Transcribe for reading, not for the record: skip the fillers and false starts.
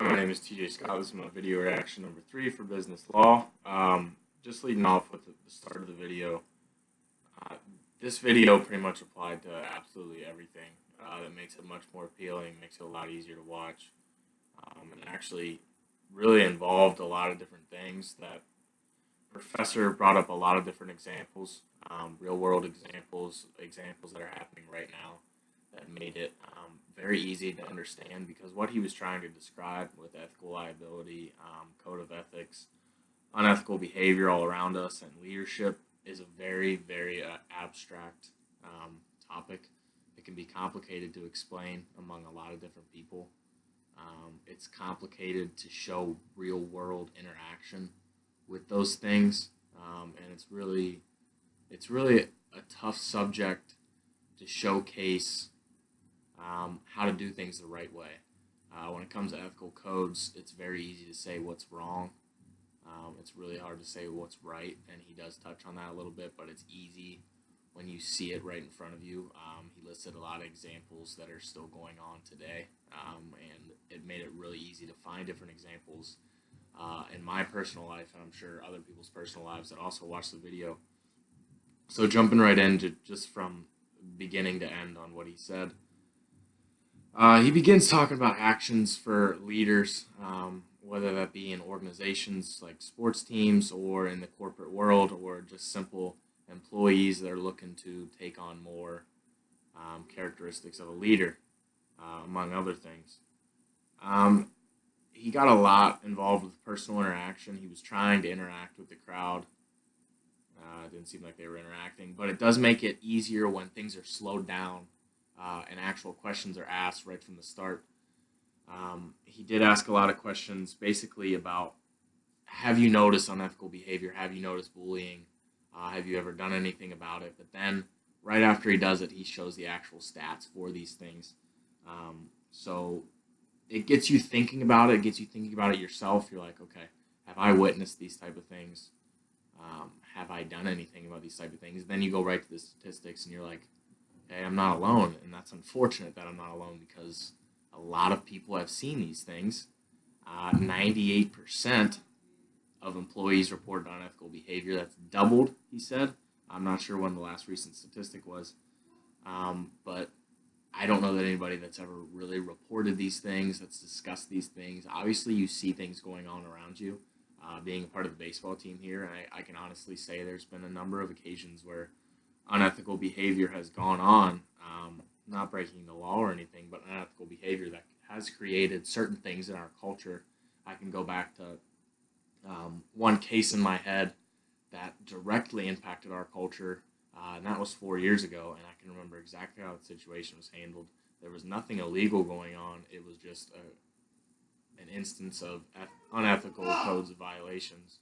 My name is TJ Scott. This is my video reaction number 3 for business law. Just leading off with the start of the video. Uh, this video pretty much applied to absolutely everything. That makes it much more appealing, makes it a lot easier to watch, and actually really involved a lot of different things. That professor brought up a lot of different examples, real world examples that are happening right now that made it very easy to understand, because what he was trying to describe with ethical liability, code of ethics, unethical behavior all around us, and leadership is a very, very abstract topic. It can be complicated to explain among a lot of different people. It's complicated to show real world interaction with those things, and it's really a tough subject to showcase how to do things the right way. When it comes to ethical codes, it's very easy to say what's wrong. It's really hard to say what's right, and he does touch on that a little bit, but it's easy when you see it right in front of you. He listed a lot of examples that are still going on today, and it made it really easy to find different examples in my personal life, and I'm sure other people's personal lives that also watch the video. So jumping right into just from beginning to end on what he said. He begins talking about actions for leaders, whether that be in organizations like sports teams or in the corporate world, or just simple employees that are looking to take on more characteristics of a leader, among other things. He got a lot involved with personal interaction. He was trying to interact with the crowd. It didn't seem like they were interacting, but it does make it easier when things are slowed down and actual questions are asked right from the start. He did ask a lot of questions basically about, have you noticed unethical behavior? Have you noticed bullying? Have you ever done anything about it? But then right after he does it, he shows the actual stats for these things. So it gets you thinking about it. It gets you thinking about it yourself. You're like, okay, have I witnessed these type of things? Have I done anything about these type of things? Then you go right to the statistics and you're like, okay, I'm not alone. And that's unfortunate that I'm not alone, because a lot of people have seen these things. 98% of employees reported unethical behavior. That's doubled, he said. I'm not sure when the last recent statistic was, but I don't know that anybody that's ever really reported these things, that's discussed these things. Obviously, you see things going on around you. Being a part of the baseball team here, I can honestly say there's been a number of occasions where unethical behavior has gone on, not breaking the law or anything, but unethical behavior that has created certain things in our culture. I can go back to one case in my head that directly impacted our culture, and that was 4 years ago, and I can remember exactly how the situation was handled. There was nothing illegal going on. It was just an instance of unethical codes of violations.